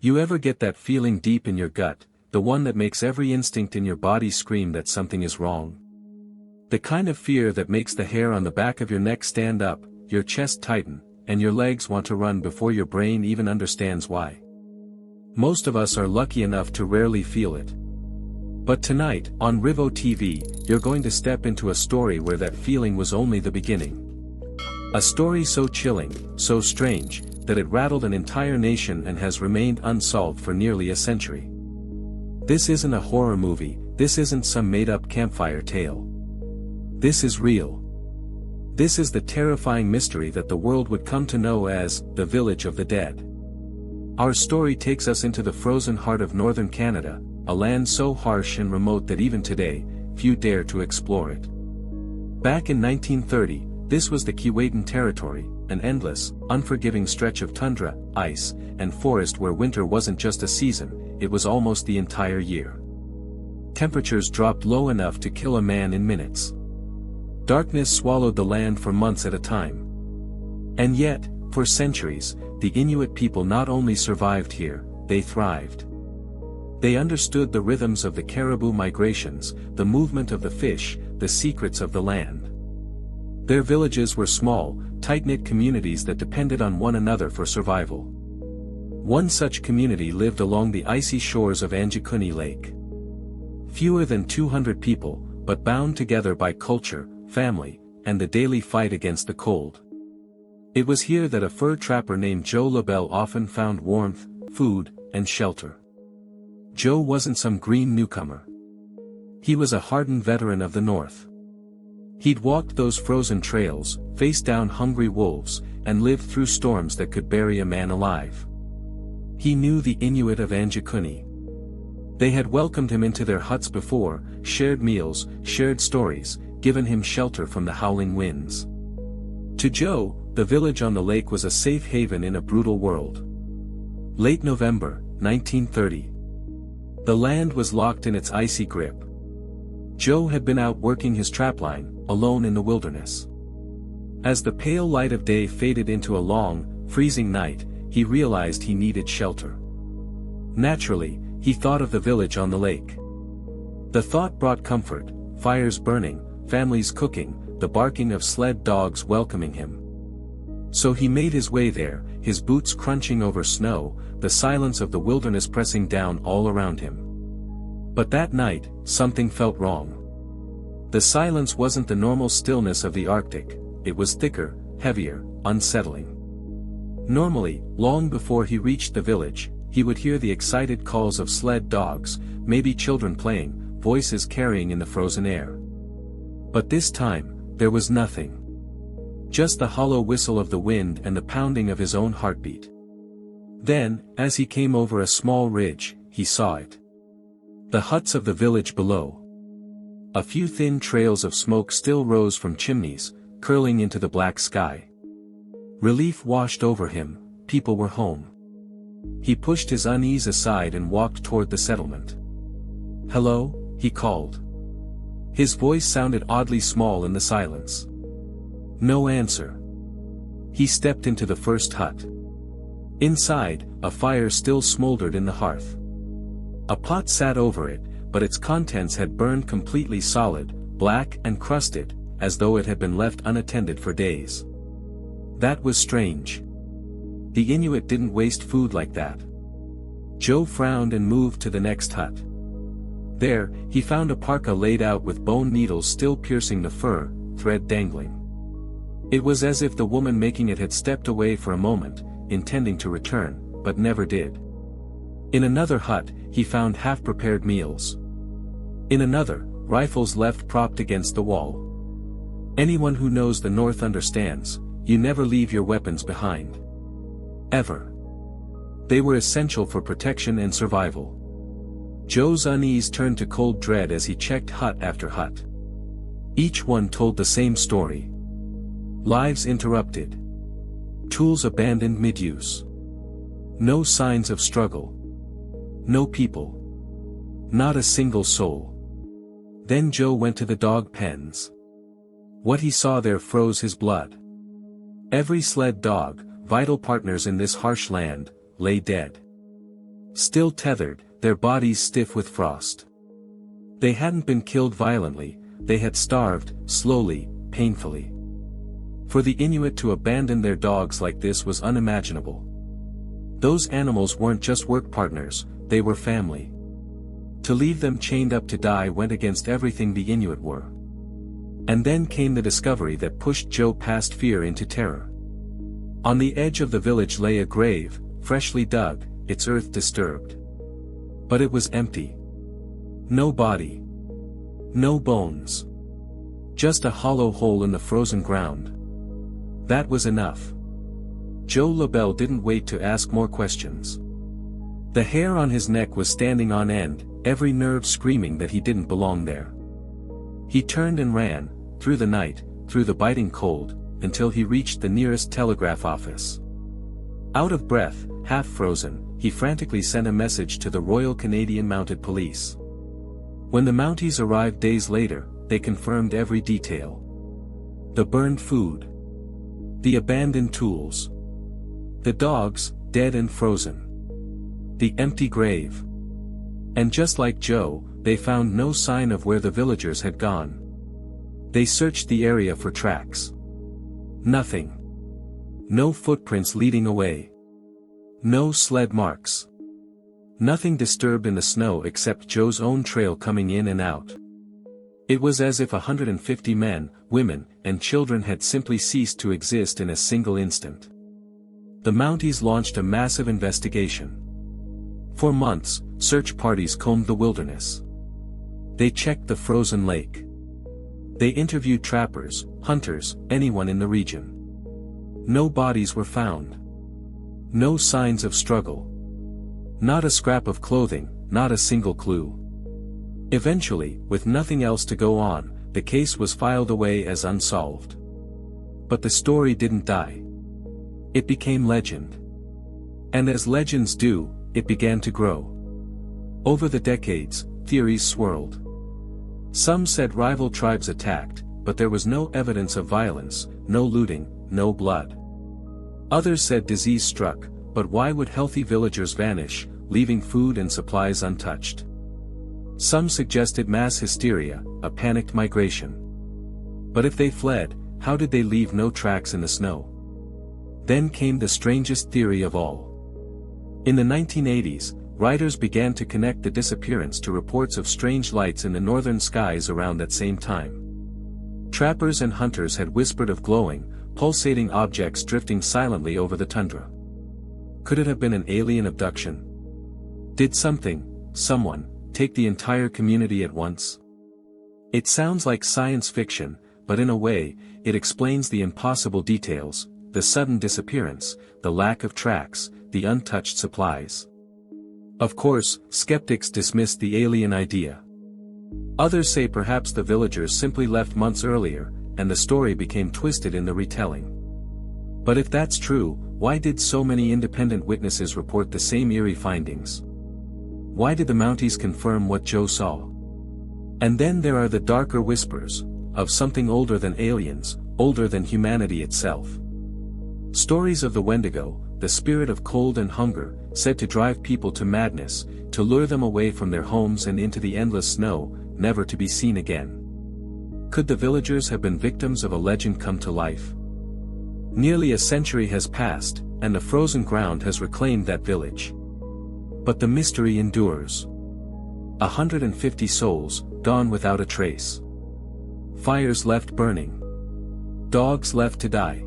You ever get that feeling deep in your gut, the one that makes every instinct in your body scream that something is wrong? The kind of fear that makes the hair on the back of your neck stand up, your chest tighten, and your legs want to run before your brain even understands why. Most of us are lucky enough to rarely feel it. But tonight, on Rivo TV, you're going to step into a story where that feeling was only the beginning. A story so chilling, so strange, that it rattled an entire nation and has remained unsolved for nearly a century. This isn't a horror movie, this isn't some made-up campfire tale. This is real. This is the terrifying mystery that the world would come to know as the Village of the Dead. Our story takes us into the frozen heart of northern Canada, a land so harsh and remote that even today, few dare to explore it. Back in 1930, this was the Keewatin Territory, an endless, unforgiving stretch of tundra, ice, and forest where winter wasn't just a season, it was almost the entire year. Temperatures dropped low enough to kill a man in minutes. Darkness swallowed the land for months at a time. And yet, for centuries, the Inuit people not only survived here, they thrived. They understood the rhythms of the caribou migrations, the movement of the fish, the secrets of the land. Their villages were small, tight-knit communities that depended on one another for survival. One such community lived along the icy shores of Anjikuni Lake. Fewer than 200 people, but bound together by culture, family, and the daily fight against the cold. It was here that a fur trapper named Joe LaBelle often found warmth, food, and shelter. Joe wasn't some green newcomer. He was a hardened veteran of the North. He'd walked those frozen trails, faced down hungry wolves, and lived through storms that could bury a man alive. He knew the Inuit of Anjikuni. They had welcomed him into their huts before, shared meals, shared stories, given him shelter from the howling winds. To Joe, the village on the lake was a safe haven in a brutal world. Late November, 1930. The land was locked in its icy grip. Joe had been out working his trapline, alone in the wilderness. As the pale light of day faded into a long, freezing night, he realized he needed shelter. Naturally, he thought of the village on the lake. The thought brought comfort, fires burning, families cooking, the barking of sled dogs welcoming him. So he made his way there, his boots crunching over snow, the silence of the wilderness pressing down all around him. But that night, something felt wrong. The silence wasn't the normal stillness of the Arctic, it was thicker, heavier, unsettling. Normally, long before he reached the village, he would hear the excited calls of sled dogs, maybe children playing, voices carrying in the frozen air. But this time, there was nothing. Just the hollow whistle of the wind and the pounding of his own heartbeat. Then, as he came over a small ridge, he saw it. The huts of the village below. A few thin trails of smoke still rose from chimneys, curling into the black sky. Relief washed over him, people were home. He pushed his unease aside and walked toward the settlement. "Hello?" he called. His voice sounded oddly small in the silence. No answer. He stepped into the first hut. Inside, a fire still smoldered in the hearth. A pot sat over it, but its contents had burned completely solid, black and crusted, as though it had been left unattended for days. That was strange. The Inuit didn't waste food like that. Joe frowned and moved to the next hut. There, he found a parka laid out with bone needles still piercing the fur, thread dangling. It was as if the woman making it had stepped away for a moment, intending to return, but never did. In another hut, he found half-prepared meals. In another, rifles left propped against the wall. Anyone who knows the North understands, you never leave your weapons behind. Ever. They were essential for protection and survival. Joe's unease turned to cold dread as he checked hut after hut. Each one told the same story. Lives interrupted. Tools abandoned mid-use. No signs of struggle. No people. Not a single soul. Then Joe went to the dog pens. What he saw there froze his blood. Every sled dog, vital partners in this harsh land, lay dead. Still tethered, their bodies stiff with frost. They hadn't been killed violently, they had starved, slowly, painfully. For the Inuit to abandon their dogs like this was unimaginable. Those animals weren't just work partners, they were family. To leave them chained up to die went against everything the Inuit were. And then came the discovery that pushed Joe past fear into terror. On the edge of the village lay a grave, freshly dug, its earth disturbed. But it was empty. No body. No bones. Just a hollow hole in the frozen ground. That was enough. Joe LaBelle didn't wait to ask more questions. The hair on his neck was standing on end, every nerve screaming that he didn't belong there. He turned and ran, through the night, through the biting cold, until he reached the nearest telegraph office. Out of breath, half frozen, he frantically sent a message to the Royal Canadian Mounted Police. When the Mounties arrived days later, they confirmed every detail. The burned food. The abandoned tools. The dogs, dead and frozen. The empty grave. And just like Joe, they found no sign of where the villagers had gone. They searched the area for tracks. Nothing. No footprints leading away. No sled marks. Nothing disturbed in the snow except Joe's own trail coming in and out. It was as if 150 men, women, and children had simply ceased to exist in a single instant. The Mounties launched a massive investigation. For months, search parties combed the wilderness. They checked the frozen lake. They interviewed trappers, hunters, anyone in the region. No bodies were found. No signs of struggle. Not a scrap of clothing, not a single clue. Eventually, with nothing else to go on, the case was filed away as unsolved. But the story didn't die. It became legend. And as legends do, it began to grow. Over the decades, theories swirled. Some said rival tribes attacked, but there was no evidence of violence, no looting, no blood. Others said disease struck, but why would healthy villagers vanish, leaving food and supplies untouched? Some suggested mass hysteria, a panicked migration. But if they fled, how did they leave no tracks in the snow? Then came the strangest theory of all. In the 1980s, writers began to connect the disappearance to reports of strange lights in the northern skies around that same time. Trappers and hunters had whispered of glowing, pulsating objects drifting silently over the tundra. Could it have been an alien abduction? Did someone, take the entire community at once? It sounds like science fiction, but in a way, it explains the impossible details, the sudden disappearance, the lack of tracks, the untouched supplies. Of course, skeptics dismissed the alien idea. Others say perhaps the villagers simply left months earlier, and the story became twisted in the retelling. But if that's true, why did so many independent witnesses report the same eerie findings? Why did the Mounties confirm what Joe saw? And then there are the darker whispers, of something older than aliens, older than humanity itself. Stories of the Wendigo, the spirit of cold and hunger, said to drive people to madness, to lure them away from their homes and into the endless snow, never to be seen again. Could the villagers have been victims of a legend come to life? Nearly a century has passed, and the frozen ground has reclaimed that village. But the mystery endures. 150 souls, gone without a trace. Fires left burning. Dogs left to die.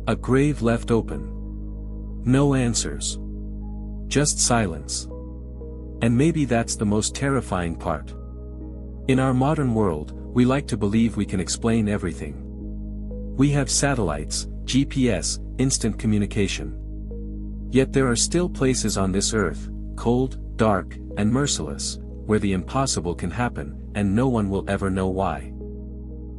A grave left open. No answers. Just silence. And maybe that's the most terrifying part. In our modern world, we like to believe we can explain everything. We have satellites, GPS, instant communication. Yet there are still places on this earth, cold, dark, and merciless, where the impossible can happen, and no one will ever know why.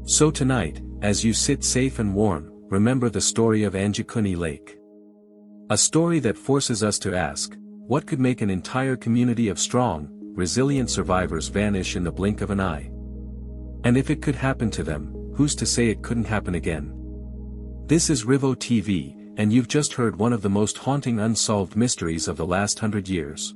So tonight, as you sit safe and warm, remember the story of Anjikuni Lake. A story that forces us to ask, what could make an entire community of strong, resilient survivors vanish in the blink of an eye? And if it could happen to them, who's to say it couldn't happen again? This is Rivo TV, and you've just heard one of the most haunting unsolved mysteries of the last 100 years.